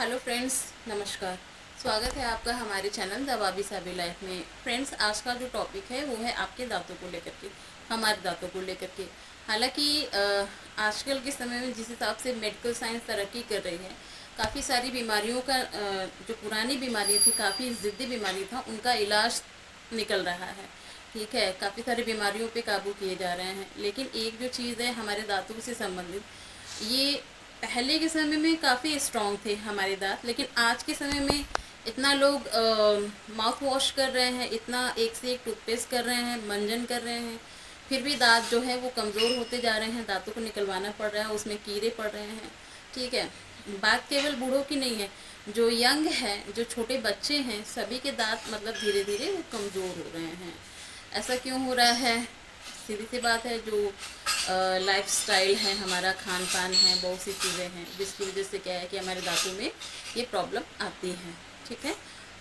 Hello friends, नमस्कार। स्वागत है आपका हमारे चैनल द वाबी साबी लाइफ में। फ्रेंड्स, आज का जो टॉपिक है वो है आपके दांतों को लेकर के, हमारे दांतों को लेकर के। हालांकि आजकल के समय में जिस हिसाब से मेडिकल साइंस तरक्की कर रही है, काफ़ी सारी बीमारियों का जो पुरानी बीमारियाँ थी, काफ़ी ज़िद्दी बीमारी था, उनका इलाज निकल रहा है। ठीक है, काफ़ी सारी बीमारियों पे काबू किए जा रहे हैं। लेकिन एक जो चीज़ है हमारे दांतों से संबंधित, ये पहले के समय में काफ़ी स्ट्रॉन्ग थे हमारे दांत, लेकिन आज के समय में इतना लोग माउथ वॉश कर रहे हैं, इतना एक से एक टूथपेस्ट कर रहे हैं, मंजन कर रहे हैं, फिर भी दांत जो है वो कमज़ोर होते जा रहे हैं। दांतों को निकलवाना पड़ रहा है, उसमें कीड़े पड़ रहे हैं। ठीक है, बात केवल बूढ़ों की नहीं है, जो यंग है, जो छोटे बच्चे हैं, सभी के दांत मतलब धीरे धीरे वो कमज़ोर हो रहे हैं। ऐसा क्यों हो रहा है? सीधी सी बात है, जो लाइफस्टाइल है, हमारा खान पान है, बहुत सी चीज़ें हैं जिसकी वजह से क्या है कि हमारे दांतों में ये प्रॉब्लम आती है। ठीक है,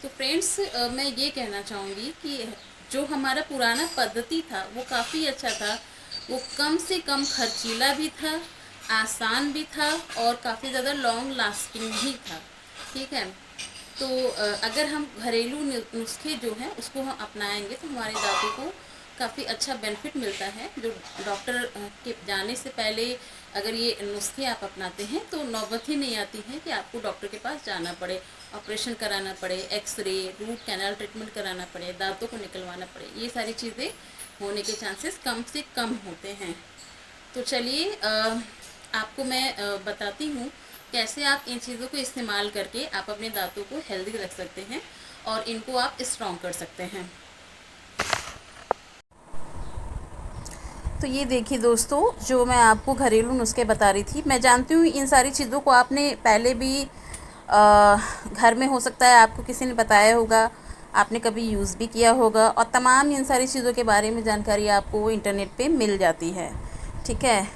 तो फ्रेंड्स, मैं ये कहना चाहूँगी कि जो हमारा पुराना पद्धति था वो काफ़ी अच्छा था। वो कम से कम खर्चीला भी था, आसान भी था और काफ़ी ज़्यादा लॉन्ग लास्टिंग भी था। ठीक है, तो अगर हम घरेलू नुस्खे जो हैं उसको हम अपनाएंगे तो हमारे दांतों को काफ़ी अच्छा बेनिफिट मिलता है। जो डॉक्टर के जाने से पहले अगर ये नुस्खे आप अपनाते हैं तो नौबत ही नहीं आती है कि आपको डॉक्टर के पास जाना पड़े, ऑपरेशन कराना पड़े, एक्सरे, रूट कैनाल ट्रीटमेंट कराना पड़े, दांतों को निकलवाना पड़े। ये सारी चीज़ें होने के चांसेस कम से कम होते हैं। तो चलिए आपको मैं बताती हूँ कैसे आप इन चीज़ों को इस्तेमाल करके आप अपने दांतों को हेल्दी रख सकते हैं और इनको आप स्ट्रॉन्ग कर सकते हैं। तो ये देखिए दोस्तों, जो मैं आपको घरेलू नुस्खे बता रही थी, मैं जानती हूँ इन सारी चीज़ों को आपने पहले भी घर में हो सकता है आपको किसी ने बताया होगा, आपने कभी यूज़ भी किया होगा, और तमाम इन सारी चीज़ों के बारे में जानकारी आपको इंटरनेट पे मिल जाती है। ठीक है,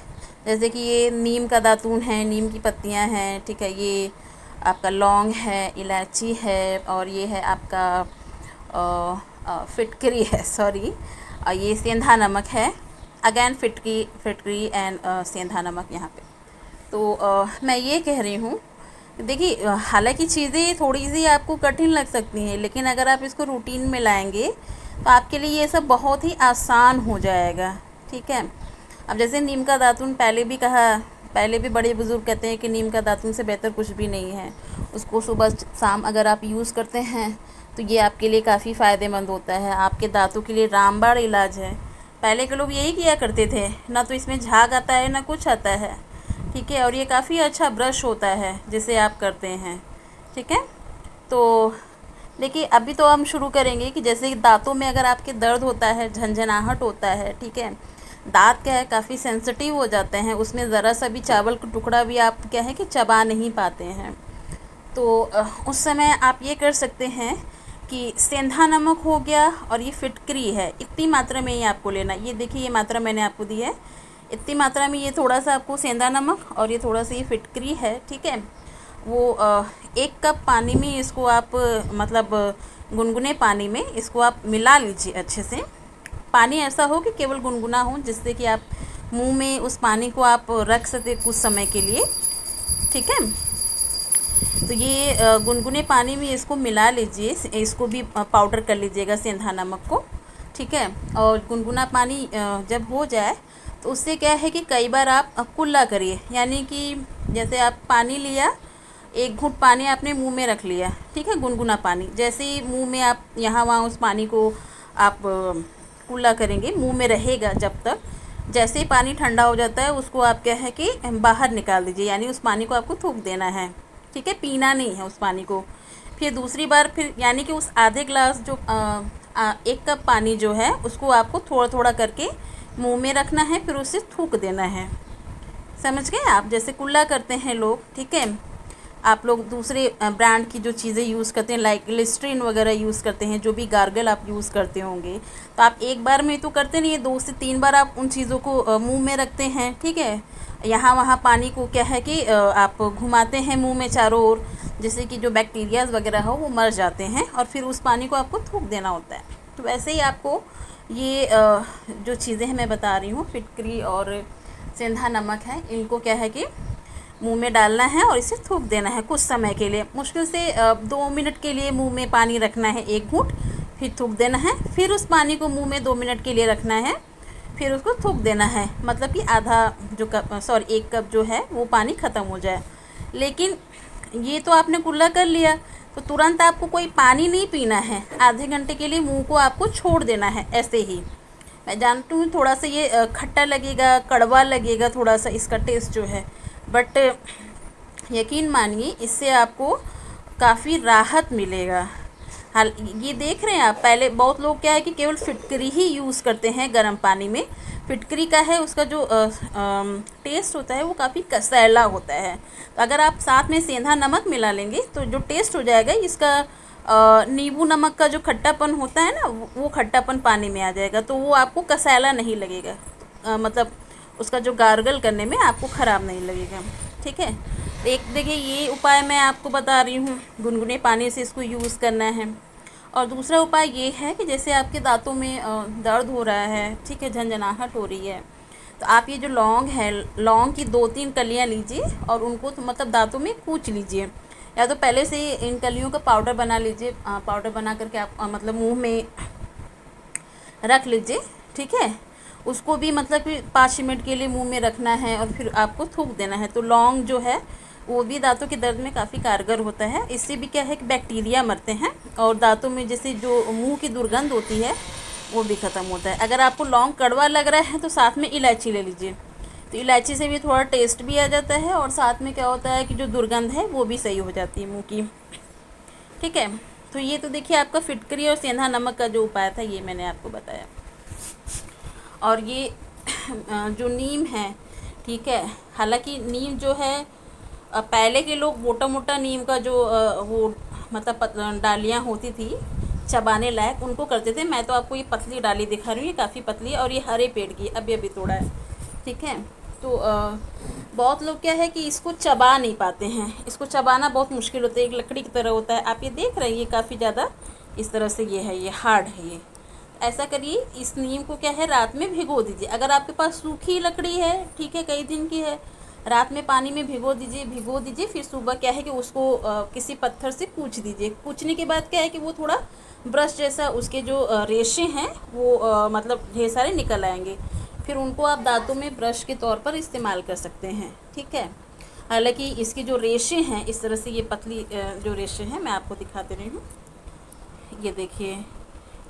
जैसे कि ये नीम का दातून है, नीम की पत्तियाँ हैं। ठीक है, ये आपका लौंग है, इलायची है, और ये है आपका फिटकरी है, सॉरी, ये सेंधा नमक है। अगैन फिटकरी एंड सेंधा नमक यहाँ पे। तो मैं ये कह रही हूँ, देखिए, हालांकि चीज़ें थोड़ी सी आपको कठिन लग सकती हैं, लेकिन अगर आप इसको रूटीन में लाएंगे तो आपके लिए ये सब बहुत ही आसान हो जाएगा। ठीक है, अब जैसे नीम का दातून, पहले भी बड़े बुज़ुर्ग कहते हैं कि नीम का दातून से बेहतर कुछ भी नहीं है। उसको सुबह शाम अगर आप यूज़ करते हैं तो ये आपके लिए काफ़ी फ़ायदेमंद होता है, आपके दांतों के लिए रामबाण इलाज है। पहले के लोग यही किया करते थे, ना तो इसमें झाग आता है ना कुछ आता है। ठीक है, और ये काफ़ी अच्छा ब्रश होता है जिसे आप करते हैं। ठीक है, तो देखिए, अभी तो हम शुरू करेंगे कि जैसे दांतों में अगर आपके दर्द होता है, झंझनाहट होता है, ठीक है, दांत क्या है काफ़ी सेंसिटिव हो जाते हैं, उसमें ज़रा सा भी चावल का टुकड़ा भी आप क्या है कि चबा नहीं पाते हैं। तो उस समय आप ये कर सकते हैं कि सेंधा नमक हो गया और ये फिटकरी है, इतनी मात्रा में ही आपको लेना। ये देखिए, ये मात्रा मैंने आपको दी है, इतनी मात्रा में। ये थोड़ा सा आपको सेंधा नमक और ये थोड़ा सा ये फिटकरी है। ठीक है, वो 1 कप पानी में इसको आप मतलब गुनगुने पानी में इसको आप मिला लीजिए अच्छे से। पानी ऐसा हो कि केवल गुनगुना हो, जिससे कि आप मुंह में उस पानी को आप रख सके कुछ समय के लिए। ठीक है, तो ये गुनगुने पानी में इसको मिला लीजिए, इसको भी पाउडर कर लीजिएगा, सेंधा नमक को। ठीक है, और गुनगुना पानी जब हो जाए तो उससे क्या है कि कई बार आप कुल्ला करिए, यानी कि जैसे आप पानी लिया, 1 घूंट पानी आपने मुंह में रख लिया। ठीक है, गुनगुना पानी, जैसे ही मुंह में आप यहाँ वहाँ उस पानी को आप कुल्ला करेंगे, मुंह में रहेगा जब तक। जैसे ही पानी ठंडा हो जाता है उसको आप क्या है कि बाहर निकाल दीजिए, यानी उस पानी को आपको थूक देना है। ठीक है, पीना नहीं है उस पानी को। फिर दूसरी बार फिर यानी कि उस आधे ग्लास जो 1 कप पानी जो है उसको आपको थोड़ा थोड़ा करके मुंह में रखना है, फिर उसे थूक देना है। समझ गए आप, जैसे कुल्ला करते हैं लोग। ठीक है, आप लोग दूसरे ब्रांड की जो चीज़ें यूज़ करते हैं, लाइक लिस्ट्रीन वगैरह यूज़ करते हैं, जो भी गार्गल आप यूज़ करते होंगे, तो आप एक बार में तो करते नहीं है, 2 से 3 बार आप उन चीज़ों को मुंह में रखते हैं। ठीक है, यहाँ वहाँ पानी को क्या है कि आप घुमाते हैं मुंह में चारों ओर, जिससे कि जो बैक्टीरियाज वगैरह हो वो मर जाते हैं, और फिर उस पानी को आपको थूक देना होता है। तो वैसे ही आपको ये जो चीज़ें हैं मैं बता रही हूँ, फिटकरी और सेंधा नमक है, इनको क्या है कि मुंह में डालना है और इसे थूक देना है कुछ समय के लिए, मुश्किल से 2 मिनट के लिए मुंह में पानी रखना है, 1 घूंट, फिर थूक देना है। फिर उस पानी को मुंह में 2 मिनट के लिए रखना है, फिर उसको थूक देना है, मतलब कि आधा जो कप 1 कप जो है वो पानी ख़त्म हो जाए। लेकिन ये तो आपने कुल्ला कर लिया, तो तुरंत आपको कोई पानी नहीं पीना है, आधे घंटे के लिए मुंह को आपको छोड़ देना है ऐसे ही। मैं जानती हूँ थोड़ा सा ये खट्टा लगेगा, कड़वा लगेगा थोड़ा सा इसका टेस्ट जो है, बट यकीन मानिए इससे आपको काफ़ी राहत मिलेगा। हाल ये देख रहे हैं आप, पहले बहुत लोग क्या है कि केवल फिटकरी ही यूज़ करते हैं गर्म पानी में। फिटकरी का है उसका जो टेस्ट होता है वो काफ़ी कसैला होता है, तो अगर आप साथ में सेंधा नमक मिला लेंगे तो जो टेस्ट हो जाएगा इसका, नींबू नमक का जो खट्टापन होता है ना, वो खट्टापन पानी में आ जाएगा, तो वो आपको कसैला नहीं लगेगा, मतलब उसका जो गार्गल करने में आपको ख़राब नहीं लगेगा। ठीक है, एक देखिए ये उपाय मैं आपको बता रही हूँ, गुनगुने पानी से इसको यूज़ करना है। और दूसरा उपाय ये है कि जैसे आपके दांतों में दर्द हो रहा है, ठीक है, झंझनाहट हो रही है, तो आप ये जो लौंग है, लौंग की 2-3 कलियाँ लीजिए और उनको तो मतलब दांतों में कूच लीजिए, या तो पहले से इन कलियों का पाउडर बना लीजिए, पाउडर बना करके आप मतलब मुंह में रख लीजिए। ठीक है, उसको भी मतलब कि 5 मिनट के लिए मुंह में रखना है और फिर आपको थूक देना है। तो लौंग जो है वो भी दांतों के दर्द में काफ़ी कारगर होता है, इससे भी क्या है कि बैक्टीरिया मरते हैं और दांतों में जैसे जो मुंह की दुर्गंध होती है वो भी ख़त्म होता है। अगर आपको लौंग कड़वा लग रहा है तो साथ में इलायची ले लीजिए, तो इलायची से भी थोड़ा टेस्ट भी आ जाता है और साथ में क्या होता है कि जो दुर्गंध है वो भी सही हो जाती है मुँह की। ठीक है, तो ये तो देखिए आपका फिटकरी और सेंधा नमक का जो उपाय था ये मैंने आपको बताया। और ये जो नीम है, ठीक है, हालांकि नीम जो है पहले के लोग मोटा मोटा नीम का जो वो मतलब डालियाँ होती थी चबाने लायक, उनको करते थे। मैं तो आपको ये पतली डाली दिखा रही हूँ, ये काफ़ी पतली है और ये हरे पेड़ की अभी अभी तोड़ा है। ठीक है, तो बहुत लोग क्या है कि इसको चबा नहीं पाते हैं, इसको चबाना बहुत मुश्किल होता है, एक लकड़ी की तरह होता है। आप ये देख रहे हैं ये काफ़ी ज़्यादा इस तरह से ये है, ये हार्ड है। ये ऐसा करिए, इस नीम को क्या है रात में भिगो दीजिए। अगर आपके पास सूखी लकड़ी है, ठीक है, कई दिन की है, रात में पानी में भिगो दीजिए, फिर सुबह क्या है कि उसको किसी पत्थर से कूच दीजिए। कूचने के बाद क्या है कि वो थोड़ा ब्रश जैसा उसके जो रेशे हैं वो मतलब ढेर सारे निकल आएंगे, फिर उनको आप दांतों में ब्रश के तौर पर इस्तेमाल कर सकते हैं। ठीक है, हालांकि इसके जो रेशे हैं इस तरह से, ये पतली जो रेशे हैं मैं आपको दिखाते रही हूँ, ये देखिए,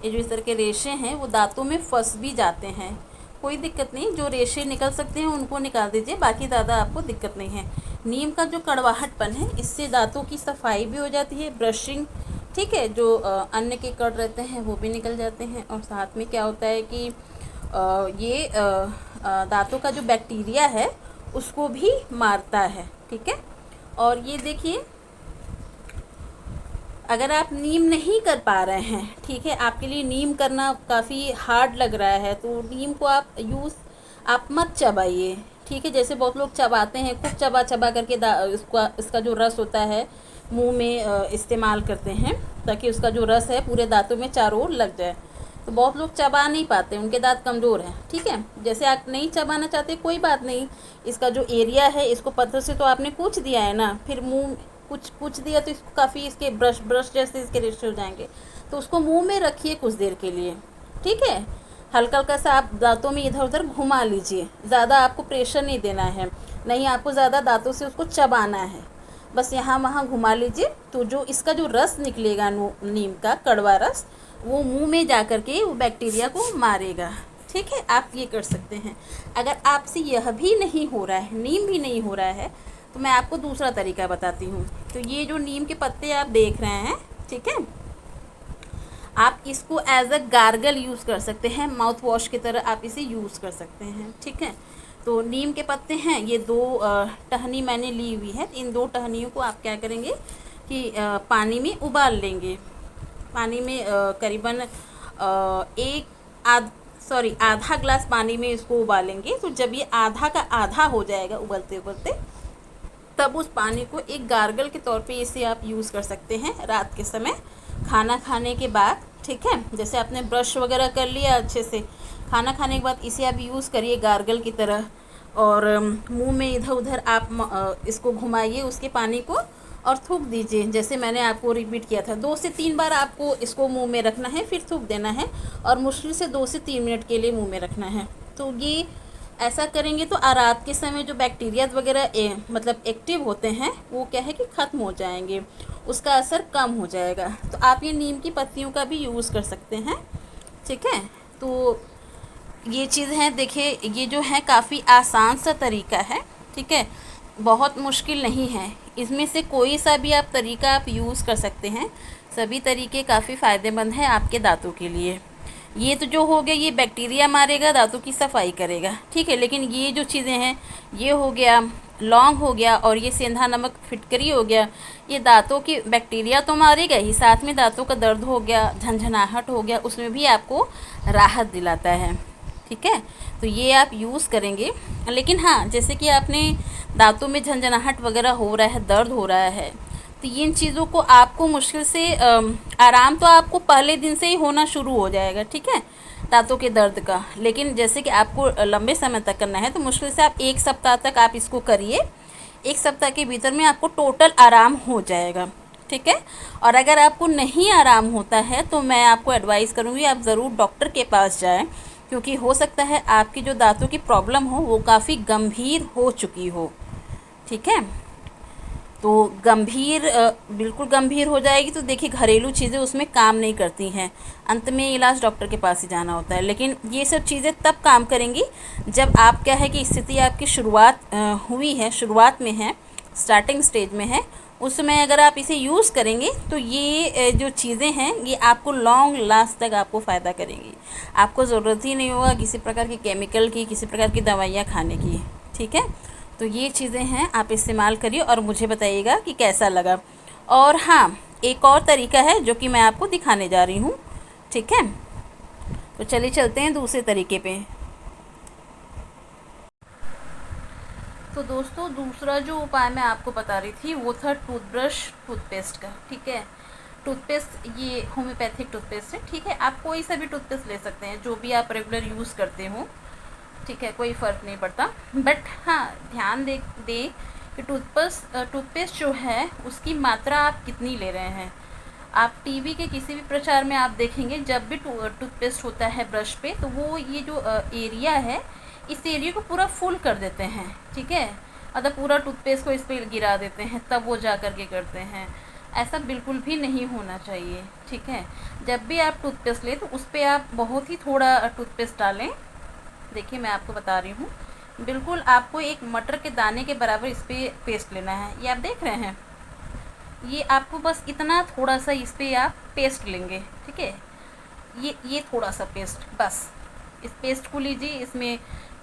ये जो इस तरह के रेशे हैं वो दांतों में फंस भी जाते हैं, कोई दिक्कत नहीं, जो रेशे निकल सकते हैं उनको निकाल दीजिए, बाकी ज़्यादा आपको दिक्कत नहीं है। नीम का जो कड़वाहटपन है इससे दांतों की सफाई भी हो जाती है, ब्रशिंग, ठीक है, जो अन्न के कण रहते हैं वो भी निकल जाते हैं, और साथ में क्या होता है कि ये दांतों का जो बैक्टीरिया है उसको भी मारता है। ठीक है, और ये देखिए, अगर आप नीम नहीं कर पा रहे हैं, ठीक है, आपके लिए नीम करना काफ़ी हार्ड लग रहा है, तो नीम को आप मत चबाइए। ठीक है, जैसे बहुत लोग चबाते हैं, खूब चबा चबा करके इसका जो रस होता है मुंह में इस्तेमाल करते हैं, ताकि उसका जो रस है पूरे दांतों में चारों ओर लग जाए। तो बहुत लोग चबा नहीं पाते, उनके दांत कमज़ोर हैं। ठीक है, जैसे आप नहीं चबाना चाहते कोई बात नहीं, इसका जो एरिया है इसको पत्थर से तो आपने कूच दिया है ना, फिर मुंह कुछ दिया तो इसको काफ़ी इसके ब्रश जैसे इसके रेशे हो जाएंगे, तो उसको मुंह में रखिए कुछ देर के लिए। ठीक है, हल्का हल्का सा आप दांतों में इधर उधर घुमा लीजिए, ज़्यादा आपको प्रेशर नहीं देना है, नहीं आपको ज़्यादा दांतों से उसको चबाना है, बस यहाँ वहाँ घुमा लीजिए। तो जो इसका जो रस निकलेगा नीम का कड़वा रस, वो मुंह में जा कर के वो बैक्टीरिया को मारेगा। ठीक है, आप ये कर सकते हैं। अगर आपसे यह भी नहीं हो रहा है, नीम भी नहीं हो रहा है, तो मैं आपको दूसरा तरीका बताती हूँ। तो ये जो नीम के पत्ते आप देख रहे हैं, ठीक है, आप इसको एज अ गार्गल यूज़ कर सकते हैं, माउथ वॉश की तरह आप इसे यूज़ कर सकते हैं। ठीक है, तो नीम के पत्ते हैं, ये 2 टहनी मैंने ली हुई है। इन 2 टहनियों को आप क्या करेंगे कि पानी में उबाल लेंगे। पानी में करीबन आधा ग्लास पानी में इसको उबालेंगे। तो जब ये आधा का आधा हो जाएगा उबलते उबलते, तब उस पानी को एक गार्गल के तौर पे इसे आप यूज़ कर सकते हैं रात के समय खाना खाने के बाद। ठीक है, जैसे आपने ब्रश वगैरह कर लिया अच्छे से, खाना खाने के बाद इसे आप यूज़ करिए गार्गल की तरह। और मुंह में इधर उधर आप इसको घुमाइए उसके पानी को और थूक दीजिए। जैसे मैंने आपको रिपीट किया था, 2 से 3 बार आपको इसको मुंह में रखना है, फिर थूक देना है और मुश्किल से 2 से 3 मिनट के लिए मुंह में रखना है। तो ये ऐसा करेंगे तो रात के समय जो बैक्टीरिया वगैरह मतलब एक्टिव होते हैं वो क्या है कि ख़त्म हो जाएंगे, उसका असर कम हो जाएगा। तो आप ये नीम की पत्तियों का भी यूज़ कर सकते हैं, ठीक है। तो ये चीज़ है, देखिए ये जो है काफ़ी आसान सा तरीका है, ठीक है, बहुत मुश्किल नहीं है। इसमें से कोई सा भी आप तरीका आप यूज़ कर सकते हैं, सभी तरीके काफ़ी फ़ायदेमंद हैं आपके दांतों के लिए। ये तो जो हो गया ये बैक्टीरिया मारेगा, दांतों की सफाई करेगा, ठीक है। लेकिन ये जो चीज़ें हैं, ये हो गया लौंग हो गया और ये सेंधा नमक फिटकरी हो गया, ये दांतों की बैक्टीरिया तो मारेगा ही, साथ में दांतों का दर्द हो गया, झंझनाहट हो गया, उसमें भी आपको राहत दिलाता है, ठीक है। तो ये आप यूज़ करेंगे। लेकिन हाँ, जैसे कि आपने दांतों में झंझनाहट वगैरह हो रहा है, दर्द हो रहा है, तो इन चीज़ों को आपको मुश्किल से आराम तो आपको पहले दिन से ही होना शुरू हो जाएगा, ठीक है, दांतों के दर्द का। लेकिन जैसे कि आपको लंबे समय तक करना है तो मुश्किल से आप 1 सप्ताह तक आप इसको करिए। 1 सप्ताह के भीतर में आपको टोटल आराम हो जाएगा, ठीक है। और अगर आपको नहीं आराम होता है तो मैं आपको एडवाइस करूँगी आप ज़रूर डॉक्टर के पास जाएं, क्योंकि हो सकता है आपकी जो दांतों की प्रॉब्लम हो वो काफ़ी गंभीर हो चुकी हो, ठीक है। तो गंभीर बिल्कुल गंभीर हो जाएगी तो देखिए घरेलू चीज़ें उसमें काम नहीं करती हैं, अंत में इलाज डॉक्टर के पास ही जाना होता है। लेकिन ये सब चीज़ें तब काम करेंगी जब आप क्या है कि स्थिति आपकी शुरुआत हुई है, शुरुआत में है, स्टार्टिंग स्टेज में है, उस समय अगर आप इसे यूज़ करेंगे तो ये जो चीज़ें हैं ये आपको लॉन्ग लास्ट तक आपको फ़ायदा करेंगी। आपको ज़रूरत ही नहीं होगा किसी प्रकार की केमिकल की, किसी प्रकार की दवाइयाँ खाने की, ठीक है। तो ये चीज़ें हैं, आप इस्तेमाल करिए और मुझे बताइएगा कि कैसा लगा। और हाँ, एक और तरीका है जो कि मैं आपको दिखाने जा रही हूँ, ठीक है। तो चलिए चलते हैं दूसरे तरीके पे। तो दोस्तों दूसरा जो उपाय मैं आपको बता रही थी वो था टूथब्रश टूथपेस्ट का, ठीक है। टूथपेस्ट ये होम्योपैथिक टूथपेस्ट है, ठीक है। आप कोई सा भी टूथपेस्ट ले सकते हैं जो भी आप रेगुलर यूज़ करते हो, ठीक है, कोई फ़र्क नहीं पड़ता। बट हाँ, ध्यान दे कि टूथपेस्ट जो है उसकी मात्रा आप कितनी ले रहे हैं। आप टीवी के किसी भी प्रचार में आप देखेंगे जब भी टूथपेस्ट होता है ब्रश पे तो वो ये जो एरिया है इस एरिया को पूरा फुल कर देते हैं, ठीक है। मतलब पूरा टूथपेस्ट को इस पर गिरा देते हैं तब वो जा कर के करते हैं। ऐसा बिल्कुल भी नहीं होना चाहिए, ठीक है। जब भी आप टूथपेस्ट लें तो उस पर आप बहुत ही थोड़ा टूथपेस्ट डालें। देखिए मैं आपको बता रही हूँ, बिल्कुल आपको एक मटर के दाने के बराबर इस पर पेस्ट लेना है। ये आप देख रहे हैं, ये आपको बस इतना थोड़ा सा इस पर आप पेस्ट लेंगे, ठीक है। ये थोड़ा सा पेस्ट, बस इस पेस्ट को लीजिए, इसमें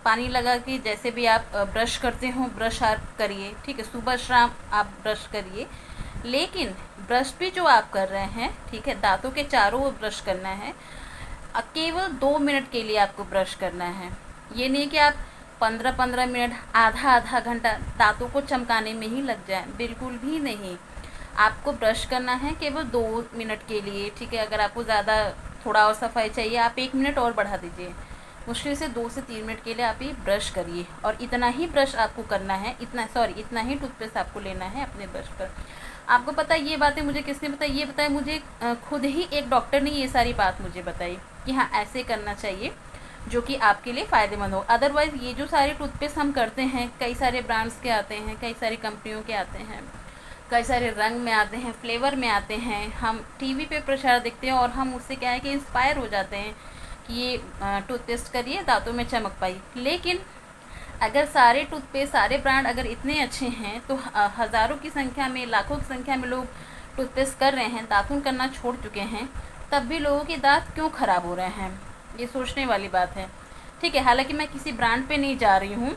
पानी लगा के जैसे भी आप ब्रश करते हो ब्रश आप करिए, ठीक है। सुबह शाम आप ब्रश करिए, लेकिन ब्रश भी जो आप कर रहे हैं, ठीक है, दांतों के चारों ओर ब्रश करना है। केवल 2 मिनट के लिए आपको ब्रश करना है। ये नहीं कि आप 15-15 मिनट, आधा घंटा दांतों को चमकाने में ही लग जाए, बिल्कुल भी नहीं। आपको ब्रश करना है केवल 2 मिनट के लिए, ठीक है। अगर आपको ज़्यादा थोड़ा और सफाई चाहिए आप 1 मिनट और बढ़ा दीजिए। मुश्किल से 2 से 3 मिनट के लिए आप ये ब्रश करिए और इतना ही ब्रश आपको करना है, इतना ही टूथपेस्ट आपको लेना है अपने ब्रश पर। आपको पता है ये बातें मुझे किसने बताई? ये बताया मुझे खुद ही एक डॉक्टर ने ये सारी बात मुझे बताई कि हाँ ऐसे करना चाहिए जो कि आपके लिए फ़ायदेमंद हो। अदरवाइज़ ये जो सारे टूथपेस्ट हम करते हैं, कई सारे ब्रांड्स के आते हैं, कई सारी कंपनियों के आते हैं, कई सारे रंग में आते हैं, फ्लेवर में आते हैं, हम टीवी पे प्रचार देखते हैं और हम उससे क्या है कि इंस्पायर हो जाते हैं कि ये टूथपेस्ट करिए दांतों में चमक पाई। लेकिन अगर सारे टूथपेस्ट, सारे ब्रांड अगर इतने अच्छे हैं तो हज़ारों की संख्या में, लाखों की संख्या में लोग टूथपेस्ट कर रहे हैं, दातुन करना छोड़ चुके हैं, तब भी लोगों के दांत क्यों ख़राब हो रहे हैं? ये सोचने वाली बात है, ठीक है। हालांकि मैं किसी ब्रांड पे नहीं जा रही हूँ,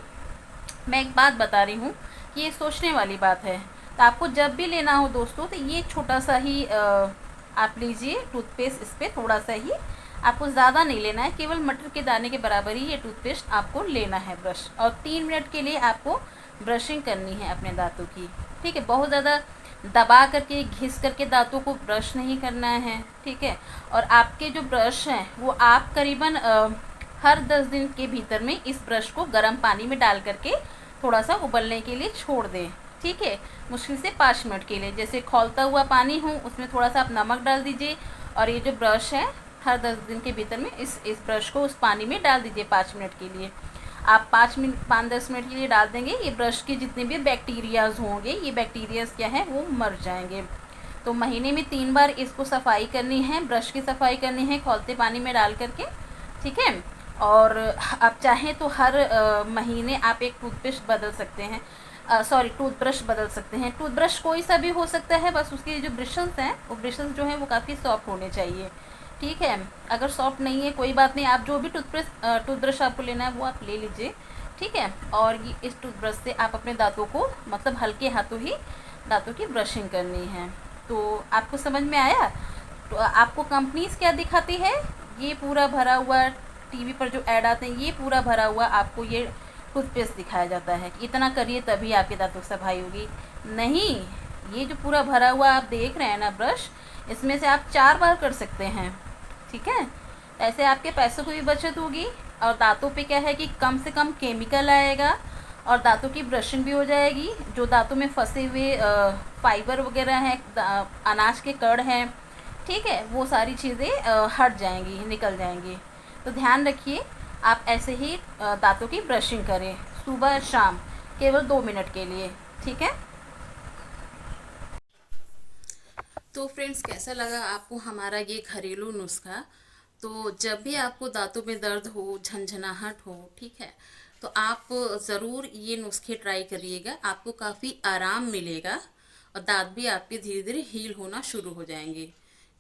मैं एक बात बता रही हूँ कि ये सोचने वाली बात है। तो आपको जब भी लेना हो दोस्तों तो ये छोटा सा ही आप लीजिए टूथपेस्ट, इस पर थोड़ा सा ही, आपको ज़्यादा नहीं लेना है, केवल मटर के दाने के बराबर ही ये टूथपेस्ट आपको लेना है ब्रश, और 3 मिनट के लिए आपको ब्रशिंग करनी है अपने दांतों की, ठीक है। बहुत ज़्यादा दबा करके, घिस करके दांतों को ब्रश नहीं करना है, ठीक है। और आपके जो ब्रश हैं वो आप करीबन हर 10 दिन के भीतर में इस ब्रश को गर्म पानी में डाल करके थोड़ा सा उबलने के लिए छोड़ दें। ठीक है, मुश्किल से 5 मिनट के लिए। जैसे खौलता हुआ पानी हो उसमें थोड़ा सा आप नमक डाल दीजिए, और ये जो ब्रश है हर 10 दिन के भीतर में इस ब्रश को उस पानी में डाल दीजिए 5 मिनट के लिए। आप 5-10 मिनट के लिए डाल देंगे, ये ब्रश के जितने भी बैक्टीरियाज होंगे, ये बैक्टीरियाज क्या है वो मर जाएंगे। तो महीने में 3 बार इसको सफाई करनी है, ब्रश की सफाई करनी है खौलते पानी में डाल करके। ठीक है, और आप चाहें तो हर महीने आप एक टूथपेस्ट बदल सकते हैं, टूथब्रश बदल सकते हैं। टूथब्रश कोई सा भी हो सकता है, बस उसके जो ब्रिशल्स हैं वो ब्रिशल्स जो हैं वो काफ़ी सॉफ्ट होने चाहिए। ठीक है, अगर सॉफ्ट नहीं है कोई बात नहीं, आप जो भी टूथब्रश आपको लेना है वो आप ले लीजिए। ठीक है, और ये इस टूथब्रश से आप अपने दांतों को मतलब हल्के हाथों ही दांतों की ब्रशिंग करनी है। तो आपको समझ में आया? तो आपको कंपनीज क्या दिखाती है, ये पूरा भरा हुआ टीवी पर जो ऐड आते हैं ये पूरा भरा हुआ आपको ये टूथपेस्ट दिखाया जाता है कि इतना करिए तभी आपके दांतों की सफाई होगी। नहीं, ये जो पूरा भरा हुआ आप देख रहे हैं ना ब्रश, इसमें से आप 4 बार कर सकते हैं। ठीक है, ऐसे आपके पैसों की भी बचत होगी, और दांतों पे क्या है कि कम से कम केमिकल आएगा, और दांतों की ब्रशिंग भी हो जाएगी। जो दांतों में फंसे हुए फाइबर वगैरह हैं, अनाज के कण हैं, ठीक है, वो सारी चीज़ें हट जाएंगी, निकल जाएंगी। तो ध्यान रखिए, आप ऐसे ही दांतों की ब्रशिंग करें सुबह शाम, केवल 2 मिनट के लिए। ठीक है, तो फ्रेंड्स कैसा लगा आपको हमारा ये घरेलू नुस्खा? तो जब भी आपको दांतों में दर्द हो, झंझनाहट हो, ठीक है, तो आप ज़रूर ये नुस्खे ट्राई करिएगा, आपको काफ़ी आराम मिलेगा, और दांत भी आपके धीरे धीरे हील होना शुरू हो जाएंगे।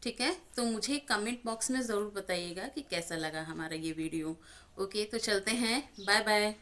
ठीक है, तो मुझे कमेंट बॉक्स में ज़रूर बताइएगा कि कैसा लगा हमारा ये वीडियो। ओके, तो चलते हैं, बाय बाय।